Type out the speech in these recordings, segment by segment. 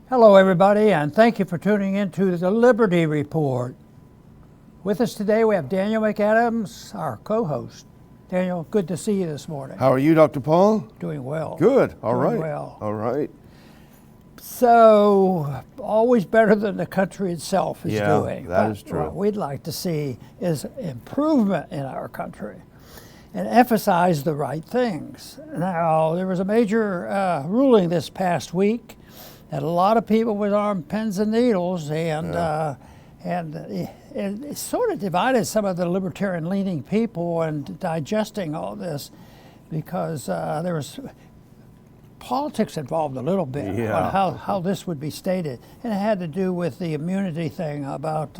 Hello, everybody, and thank you for tuning in to the Liberty Report. With us today, we have Daniel McAdams, our co-host. Daniel, good to see you this morning. How are you, Dr. Paul? Doing well. Good. All Doing right. well. All right. So, always better than the country itself is doing. That is true. What we'd like to see is improvement in our country and emphasize the right things. Now, there was a major ruling this past week that a lot of people with armed pens and needles, and it sort of divided some of the libertarian-leaning people and digesting all this, because there was politics involved a little bit on how this would be stated, and it had to do with the immunity thing about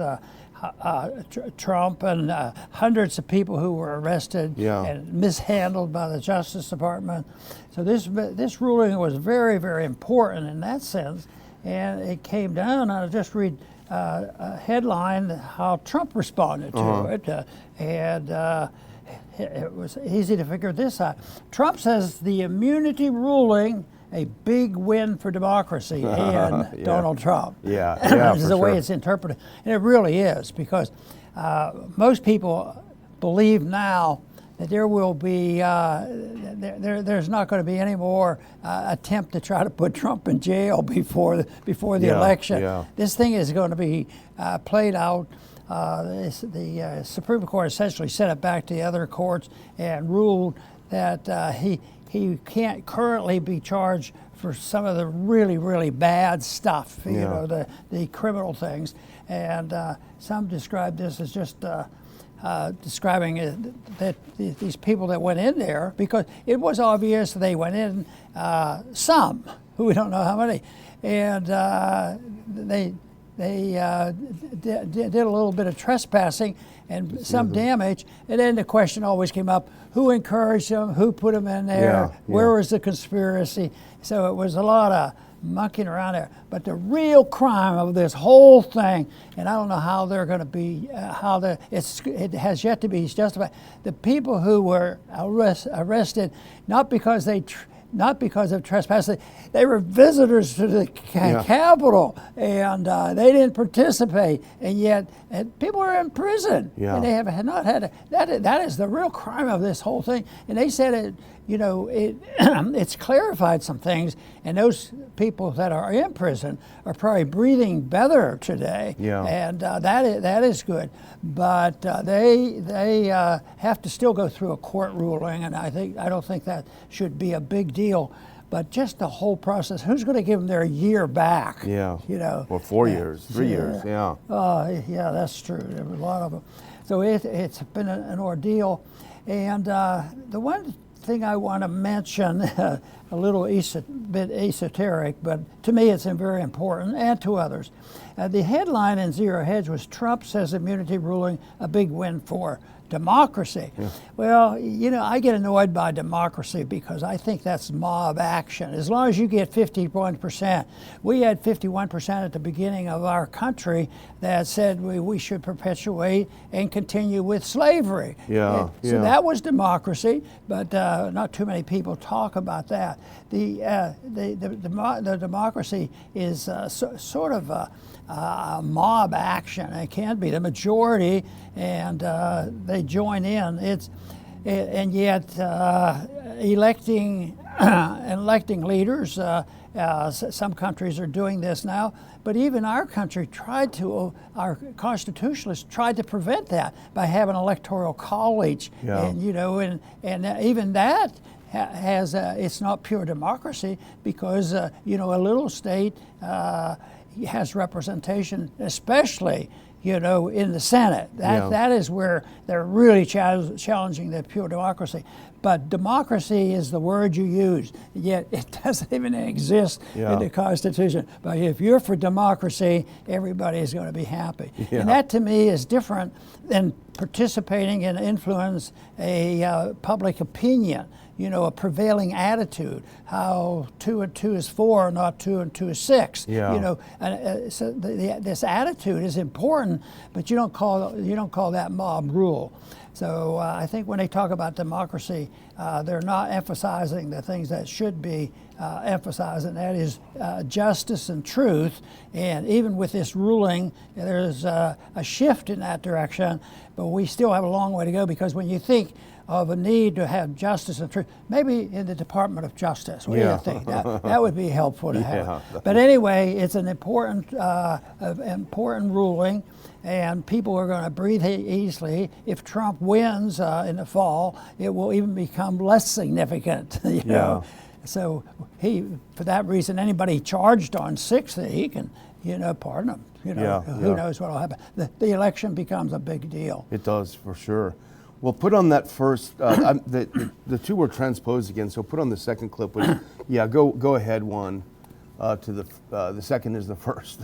Trump and hundreds of people who were arrested and mishandled by the Justice Department. So this ruling was very, very important in that sense, and it came down. I'll just read a headline how Trump responded to it, and it was easy to figure this out. Trump says the immunity ruling a big win for democracy and Donald Trump. This is the way it's interpreted. And it really is, because most people believe now that there will be, there's not going to be any more attempt to try to put Trump in jail before the election. This thing is going to be played out. The Supreme Court essentially sent it back to the other courts and ruled that he can't currently be charged for some of the really, really bad stuff, you know, the criminal things. And some describe this as just describing that these people that went in there, because it was obvious they went in, some, who we don't know how many, and they did a little bit of trespassing and some damage, and then the question always came up: who encouraged them? Who put them in there? Where was the conspiracy? So it was a lot of monkeying around there. But the real crime of this whole thing, and I don't know how they're going to be, it has yet to be justified. The people who were arrested, not because of trespassing, they were visitors to the Capitol, and they didn't participate, and yet people are in prison, and they have not had that is the real crime of this whole thing. And they said it, it's clarified some things, and those people that are in prison are probably breathing better today, and that is good. But they have to still go through a court ruling, and I don't think that should be a big deal. But just the whole process, who's going to give them their year back? Or 4 years, 3 years, that's true. There were a lot of them. So it's been an ordeal. And the one thing I want to mention, a little bit esoteric, but to me it's very important, and to others. The headline in Zero Hedge was Trump says immunity ruling a big win for democracy. Well, I get annoyed by democracy because I think that's mob action. As long as you get 51%. We had 51% at the beginning of our country that said we should perpetuate and continue with slavery. So that was democracy, but not too many people talk about that. The democracy is sort of a mob action. It can be the majority, and they join in. And yet electing leaders. Some countries are doing this now, but even our country our constitutionalists tried to prevent that by having an electoral college, and even that has it's not pure democracy, because a little state has representation, especially in the Senate. That is where they're really challenging the pure democracy. But democracy is the word you use, yet it doesn't even exist in the Constitution. But if you're for democracy, everybody is going to be happy. And that, to me, is different than participating and influence a public opinion. A prevailing attitude, how 2 and 2 is 4, not 2 and 2 is 6. So this attitude is important, but you don't call that mob rule. So I think when they talk about democracy, they're not emphasizing the things that should be emphasized, and that is justice and truth. And even with this ruling, there's a shift in that direction, but we still have a long way to go, because when you think of a need to have justice and truth, maybe in the Department of Justice. What do you think? That would be helpful to have. But anyway, it's an important ruling, and people are going to breathe easily. If Trump wins in the fall, it will even become less significant. You know? So for that reason, anybody charged on 6th, he can, pardon them. Who knows what will happen? The election becomes a big deal. It does, for sure. Well, put on that first. The two were transposed again, so put on the second clip. Which, go ahead one. To the second is the first.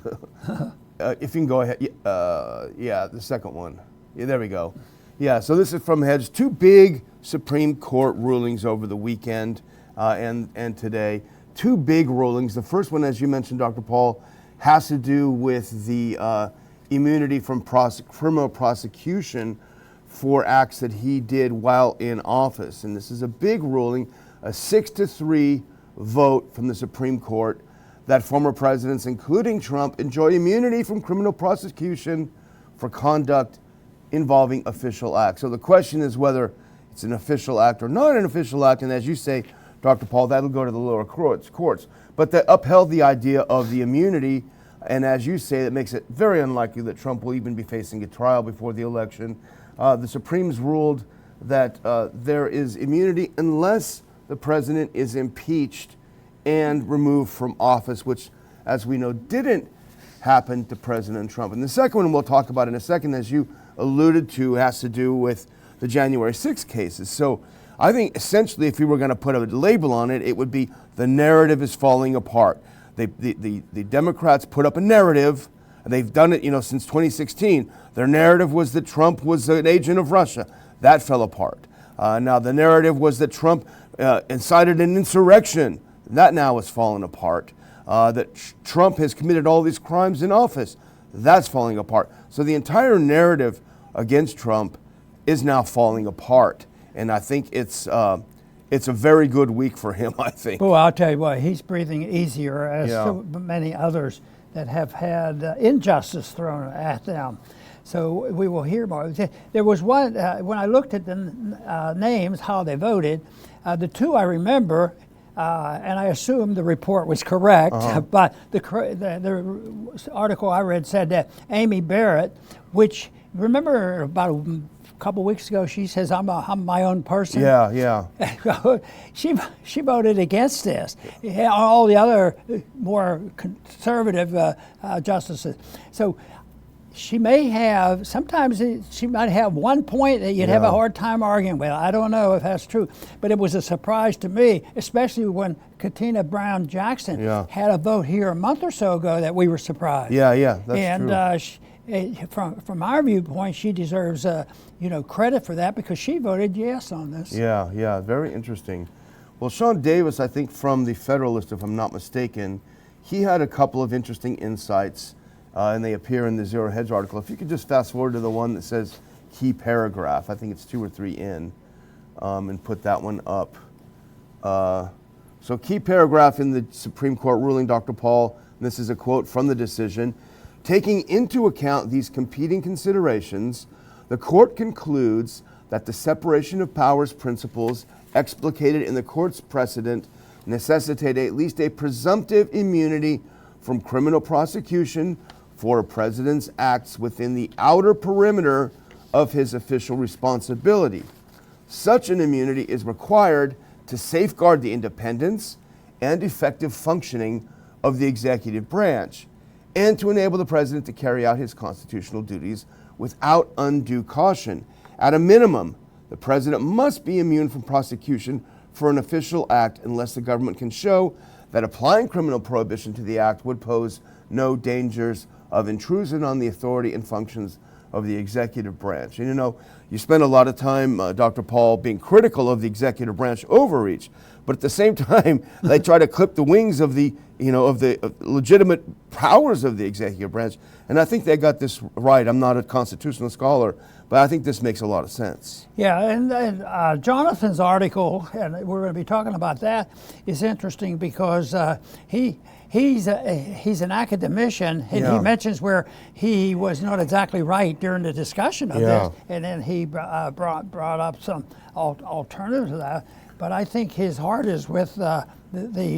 If you can go ahead. The second one. Yeah, there we go. Yeah, so this is from Hedge. Two big Supreme Court rulings over the weekend and today. Two big rulings. The first one, as you mentioned, Dr. Paul, has to do with the immunity from criminal prosecution for acts that he did while in office. And this is a big ruling, a 6-3 vote from the Supreme Court that former presidents, including Trump, enjoy immunity from criminal prosecution for conduct involving official acts. So the question is whether it's an official act or not an official act. And as you say, Dr. Paul, that'll go to the lower courts. But they upheld the idea of the immunity. And as you say, that makes it very unlikely that Trump will even be facing a trial before the election. The Supreme's ruled that there is immunity unless the president is impeached and removed from office, which, as we know, didn't happen to President Trump. And the second one we'll talk about in a second, as you alluded to, has to do with the January 6th cases. So I think essentially, if you were going to put a label on it, it would be the narrative is falling apart. The Democrats put up a narrative. They've done it, since 2016. Their narrative was that Trump was an agent of Russia. That fell apart. Now the narrative was that Trump incited an insurrection. That now has fallen apart. That Trump has committed all these crimes in office. That's falling apart. So the entire narrative against Trump is now falling apart. And I think it's a very good week for him, I think. Well, I'll tell you what, he's breathing easier, as so many others that have had injustice thrown at them. So we will hear more. There was one, when I looked at the names, how they voted, the two I remember, and I assume the report was correct, but the article I read said that Amy Barrett, which, remember about a couple weeks ago, she says, I'm my own person. Yeah. She voted against this. All the other more conservative justices. So she may have, sometimes she might have one point that you'd have a hard time arguing with. I don't know if that's true, but it was a surprise to me, especially when Katina Brown Jackson had a vote here a month or so ago that we were surprised. Yeah, that's true. From our viewpoint, she deserves credit for that, because she voted yes on this. Yeah, very interesting. Well, Sean Davis, I think from the Federalist, if I'm not mistaken, he had a couple of interesting insights, and they appear in the Zero Hedge article. If you could just fast forward to the one that says key paragraph, I think it's 2 or 3 in, and put that one up. So key paragraph in the Supreme Court ruling, Dr. Paul, and this is a quote from the decision. Taking into account these competing considerations, the court concludes that the separation of powers principles explicated in the court's precedent necessitate at least a presumptive immunity from criminal prosecution for a president's acts within the outer perimeter of his official responsibility. Such an immunity is required to safeguard the independence and effective functioning of the executive branch, and to enable the president to carry out his constitutional duties without undue caution. At a minimum, the president must be immune from prosecution for an official act unless the government can show that applying criminal prohibition to the act would pose no dangers of intrusion on the authority and functions of the executive branch. And you spend a lot of time, Dr. Paul, being critical of the executive branch overreach, but at the same time, they try to clip the wings of the legitimate powers of the executive branch. And I think they got this right. I'm not a constitutional scholar, But I think this makes a lot of sense. Yeah, and Jonathan's article, and we're going to be talking about that, is interesting because he's an academician, and he mentions where he was not exactly right during the discussion of this, and then he brought up some alternatives to that. But I think his heart is with the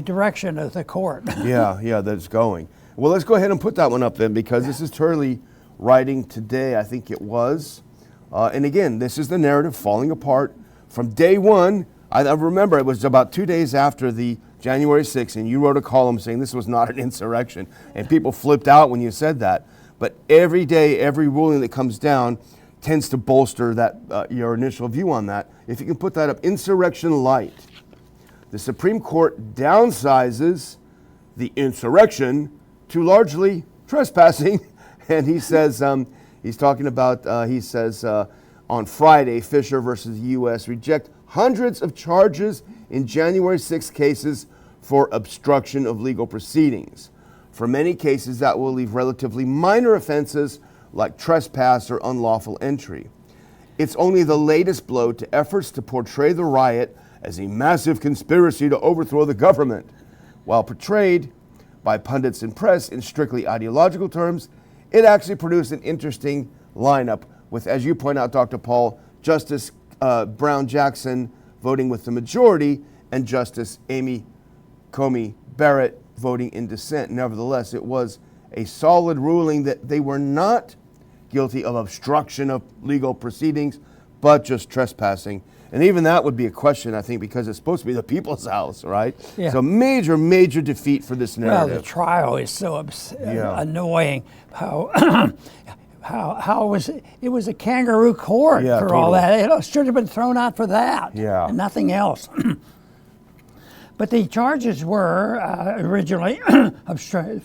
direction of the court. yeah, that's going. Well, let's go ahead and put that one up then, because this is Turley writing today, I think it was. And again, this is the narrative falling apart from day one. I remember it was about 2 days after the January 6th, and you wrote a column saying this was not an insurrection, and people flipped out when you said that. But every day, every ruling that comes down tends to bolster that your initial view on that. If you can put that up, insurrection light. The Supreme Court downsizes the insurrection to largely trespassing, and he says, he's talking about, he says, on Friday, Fisher versus the U.S. reject hundreds of charges in January 6 cases for obstruction of legal proceedings. For many cases, that will leave relatively minor offenses like trespass or unlawful entry. It's only the latest blow to efforts to portray the riot as a massive conspiracy to overthrow the government. While portrayed by pundits and press in strictly ideological terms, it actually produced an interesting lineup with, as you point out, Dr. Paul, Justice Brown Jackson voting with the majority and Justice Amy Coney Barrett voting in dissent. Nevertheless, it was a solid ruling that they were not guilty of obstruction of legal proceedings, but just trespassing. And even that would be a question, I think, because it's supposed to be the people's house, right? Yeah. So major defeat for this narrative. Well, the trial is so annoying. How it was a kangaroo court for all that. It should have been thrown out for that. Yeah. And nothing else. But the charges were originally obstruction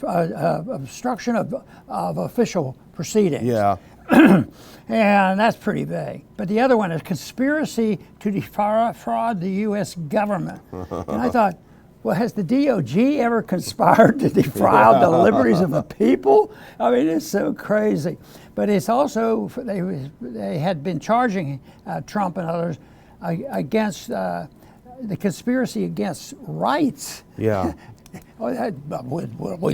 of official proceedings. Yeah. And that's pretty vague. But the other one is conspiracy to defraud the U.S. government. And I thought, well, has the DOG ever conspired to defraud the liberties of the people? I mean, it's so crazy. But it's also, they had been charging Trump and others against the conspiracy against rights. Yeah. We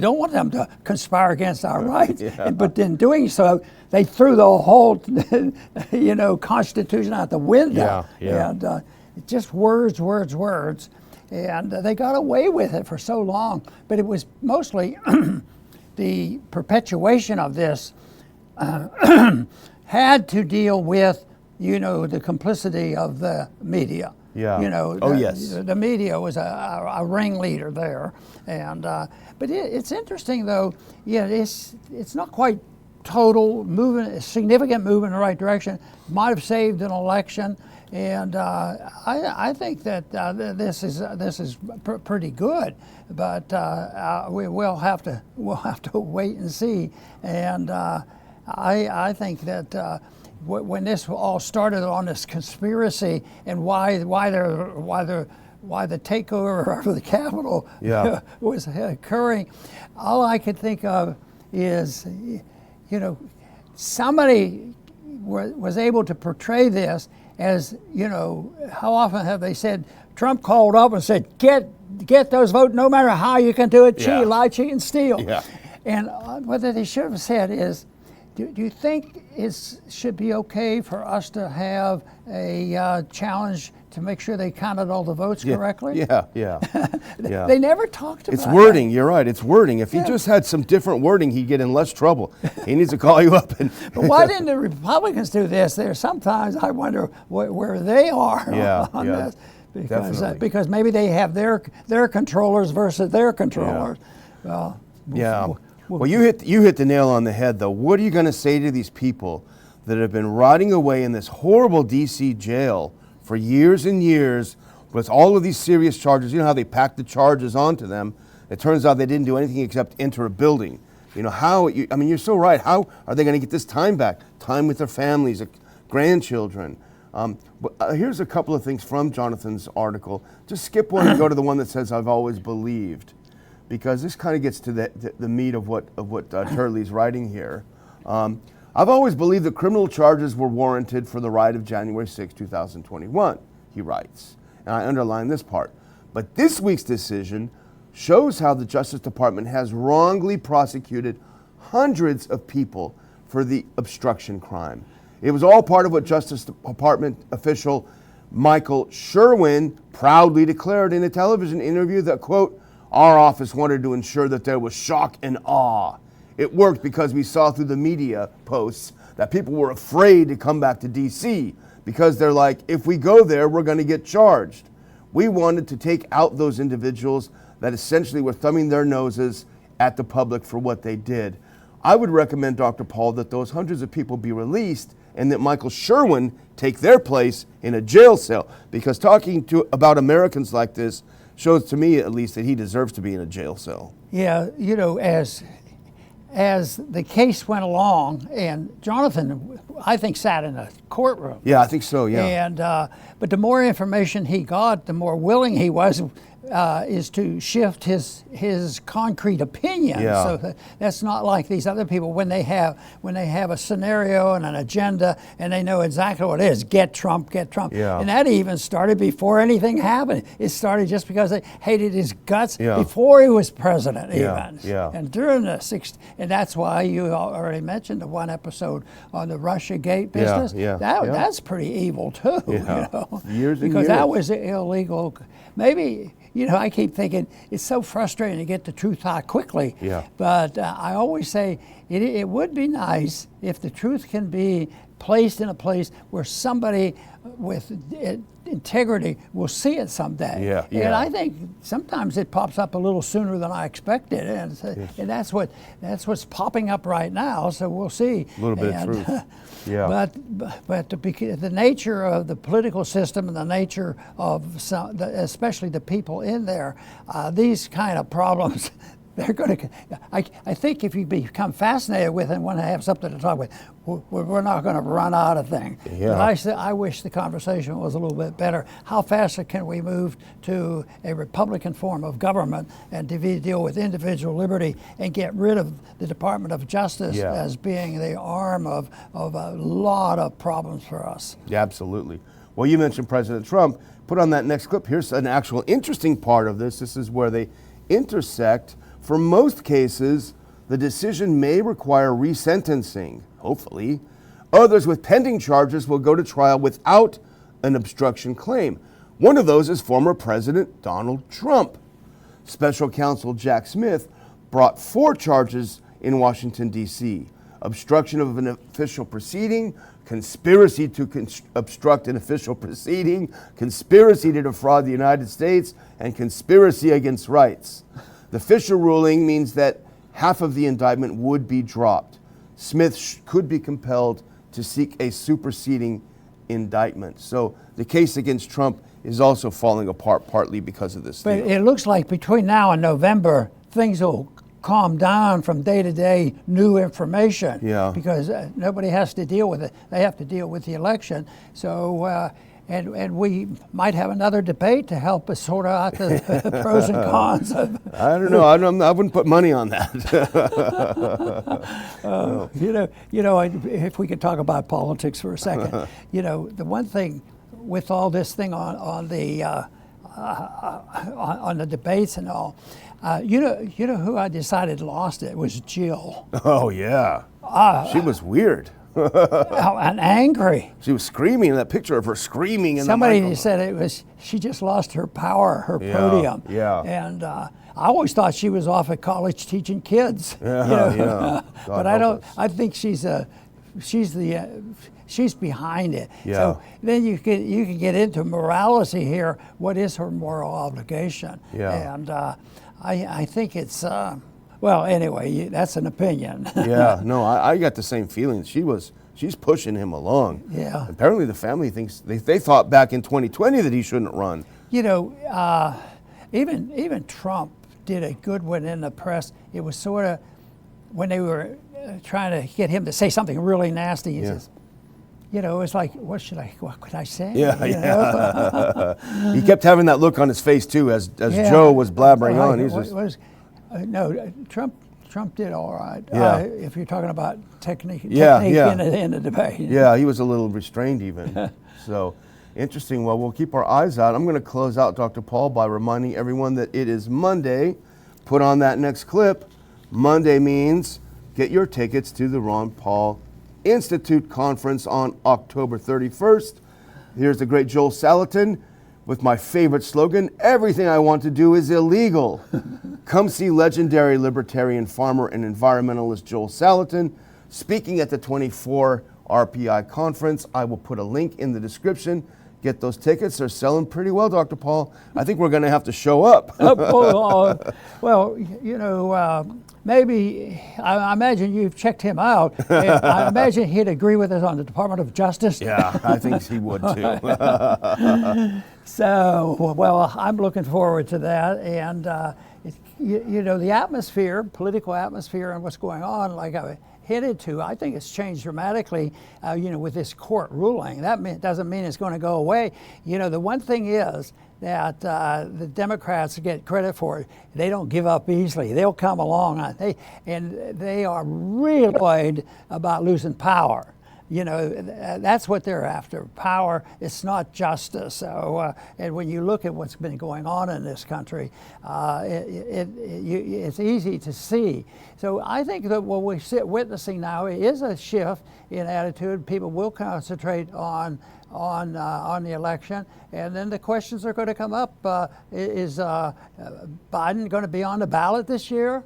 don't want them to conspire against our rights. But in doing so, they threw the whole, Constitution out the window. And just words. And they got away with it for so long. But it was mostly the perpetuation of this had to deal with, the complicity of the media. Yeah. The media was a ringleader there, and but it's interesting though. Yeah, it's not quite total movement, significant movement in the right direction. Might have saved an election, and I think that this is pretty good. But we'll have to wait and see. And I think that. When this all started on this conspiracy and why the takeover of the Capitol was occurring, all I could think of is, somebody was able to portray this as, how often have they said, Trump called up and said, get those votes no matter how you can do it, cheat, lie, cheat, and steal. Yeah. And what they should have said is, do you think it should be okay for us to have a challenge to make sure they counted all the votes correctly? Yeah. They never talked about it. It's wording, you're right, it's wording. If he just had some different wording, he'd get in less trouble. He needs to call you up. But why didn't the Republicans do this? Sometimes I wonder where they are on this. Because maybe they have their controllers versus their controllers. Well, you hit the nail on the head, though. What are you going to say to these people that have been rotting away in this horrible D.C. jail for years and years with all of these serious charges? You know how they packed the charges onto them. It turns out they didn't do anything except enter a building. You're so right. How are they going to get this time back? Time with their families, grandchildren. But here's a couple of things from Jonathan's article. Just skip one and go to the one that says, I've always believed. Because this kind of gets to the meat of what Turley's writing here. I I've always believed that criminal charges were warranted for the riot of January 6, 2021, he writes. And I underline this part. But this week's decision shows how the Justice Department has wrongly prosecuted hundreds of people for the obstruction crime. It was all part of what Justice Department official Michael Sherwin proudly declared in a television interview that, quote, "Our office wanted to ensure that there was shock and awe. It worked because we saw through the media posts that people were afraid to come back to D.C. because they're like, if we go there, we're going to get charged. We wanted to take out those individuals that essentially were thumbing their noses at the public for what they did. I would recommend, Dr. Paul, that those hundreds of people be released and that Michael Sherwin take their place in a jail cell, because talking about Americans like this shows to me at least that he deserves to be in a jail cell." Yeah, you know, as the case went along, and Jonathan, I think, sat in a courtroom. Yeah, I think so, yeah. And but the more information he got, the more willing he was is to shift his concrete opinion. Yeah. So that's not like these other people when they have a scenario and an agenda and they know exactly what it is. Get Trump, get Trump. Yeah. And that even started before anything happened. It started just because they hated his guts Yeah. before he was president Yeah, even. yeah. And during the and that's why you already mentioned the one episode on the Russiagate business. yeah, That yeah. That's pretty evil too. Yeah. You know? Years and because that years. was illegal. Maybe, you know, I keep thinking it's so frustrating to get the truth out quickly. Yeah. But I always say it would be nice if the truth can be placed in a place where somebody with integrity will see it someday. Yeah, yeah. And I think sometimes it pops up a little sooner than I expected, and that's what's popping up right now. So we'll see. A little bit of truth. Yeah. But the nature of the political system and the nature of especially the people in there, these kind of problems, they're going to. I think if you become fascinated with it and want to have something to talk with, we're not going to run out of things. Yeah. But I wish the conversation was a little bit better. How fast can we move to a Republican form of government and to deal with individual liberty and get rid of the Department of Justice Yeah. as being the arm of a lot of problems for us? Yeah, absolutely. Well, you mentioned President Trump. Put on that next clip. Here's an actual interesting part of this. This is where they intersect. For most cases, the decision may require resentencing, hopefully. Others with pending charges will go to trial without an obstruction claim. One of those is former President Donald Trump. Special counsel Jack Smith brought 4 charges in Washington, D.C. Obstruction of an official proceeding, conspiracy to obstruct an official proceeding, conspiracy to defraud the United States, and conspiracy against rights. The Fisher ruling means that half of the indictment would be dropped. Smith could be compelled to seek a superseding indictment. So the case against Trump is also falling apart partly because of this. But deal. it looks like between now and November, things will calm down from day to day new information. Yeah. Because nobody has to deal with it. They have to deal with the election. So, and we might have another debate to help us sort out the pros and cons of. I don't know. I wouldn't put money on that. If we could talk about politics for a second, the one thing with all this thing on the debates and all, you know who I decided lost it was Jill. Oh yeah, she was weird. And angry. She was screaming. That picture of her screaming. Somebody said it was she just lost her power, her podium. Yeah. And I always thought she was off at college teaching kids. Yeah, yeah. But I don't. I think she's behind it. Yeah. So then you can get into morality here. What is her moral obligation? Yeah. And I think it's. Well, anyway, that's an opinion. Yeah, no, I got the same feeling. She's pushing him along. Yeah. Apparently the family thinks, they thought back in 2020 that he shouldn't run. Even Trump did a good one in the press. It was sort of, when they were trying to get him to say something really nasty, he says, it's like, what could I say? Yeah, yeah. He kept having that look on his face too as Joe was blabbering on. No, Trump Trump did all right. Yeah. If you're talking about technique Yeah. in the debate. Yeah, he was a little restrained even. So interesting. Well, we'll keep our eyes out. I'm going to close out, Dr. Paul, by reminding everyone that it is Monday. Put on that next clip. Monday means get your tickets to the Ron Paul Institute Conference on October 31st. Here's the great Joel Salatin with my favorite slogan, everything I want to do is illegal. Come see legendary libertarian farmer and environmentalist Joel Salatin speaking at the 24 RPI conference. I will put a link in the description. Get those tickets. They're selling pretty well, Dr. Paul. I think we're going to have to show up. Well, you know, maybe, I imagine you've checked him out. And I imagine he'd agree with us on the Department of Justice. Yeah, I think he would too. So, well, I'm looking forward to that. And, you know, the atmosphere, political atmosphere and what's going on, like I hinted to, I think it's changed dramatically, you know, with this court ruling. That doesn't mean it's going to go away. You know, the one thing is that the Democrats get credit for it. They don't give up easily. They'll come along, and they are really worried about losing power. You know, that's what they're after, power. It's not justice. So, and when you look at what's been going on in this country, it's easy to see. So I think that what we're witnessing now is a shift in attitude. People will concentrate on the election, and then the questions are going to come up. Is Biden going to be on the ballot this year?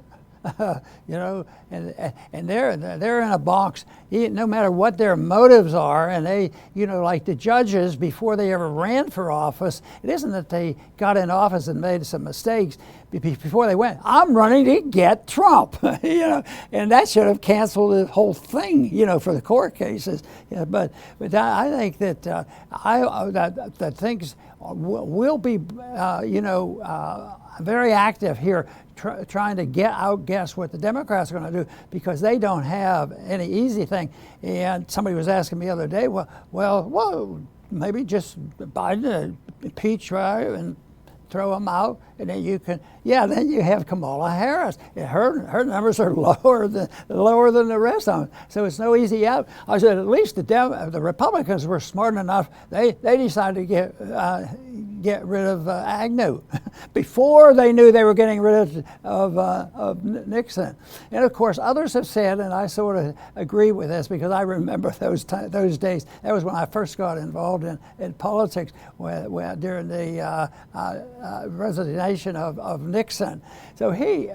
You know, and they're in a box. No matter what their motives are, and they, you know, like the judges before they ever ran for office, it isn't that they got in office and made some mistakes before they went. I'm running to get Trump, you know, and that should have canceled the whole thing, you know, for the court cases. Yeah, but I think that that things will be, you know, very active here, trying to outguess what the Democrats are going to do, because they don't have any easy thing. And somebody was asking me the other day, well, maybe just Biden impeach, right, and throw him out, and then you can, then you have Kamala Harris. Her numbers are lower than the rest of them, so it's no easy out. I said at least the Republicans were smart enough. They decided to get rid of Agnew before they knew they were getting rid of Nixon. And of course, others have said, and I sort of agree with this because I remember those days. That was when I first got involved in politics, during the resignation of Nixon. So he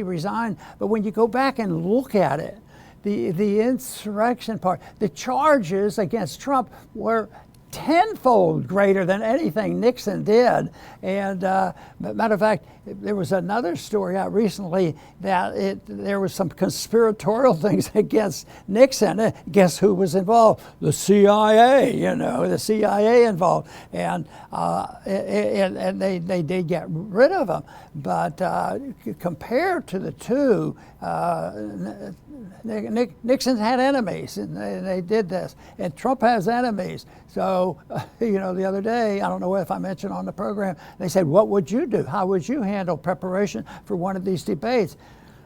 resigned. But when you go back and look at it, the insurrection part, the charges against Trump were tenfold greater than anything Nixon did. And matter of fact, there was another story out recently that there was some conspiratorial things against Nixon. Guess who was involved? The CIA. You know, the CIA involved, and they did get rid of him. But compared to the two, Nixon had enemies, and they did this, and Trump has enemies. So, you know, the other day, I don't know if I mentioned on the program, they said, what would you do? How would you handle preparation for one of these debates?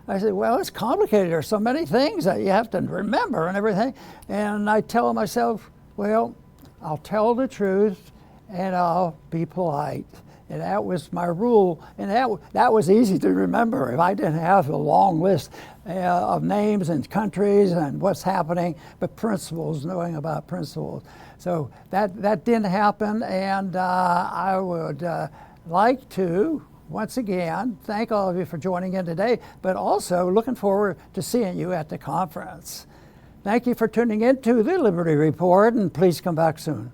I said, well, it's complicated. There's so many things that you have to remember and everything. And I tell myself, well, I'll tell the truth and I'll be polite. And that was my rule, and that was easy to remember if I didn't have a long list of names and countries and what's happening, but principles, knowing about principles. So that didn't happen, and I would like to, once again, thank all of you for joining in today, but also looking forward to seeing you at the conference. Thank you for tuning in to the Liberty Report, and please come back soon.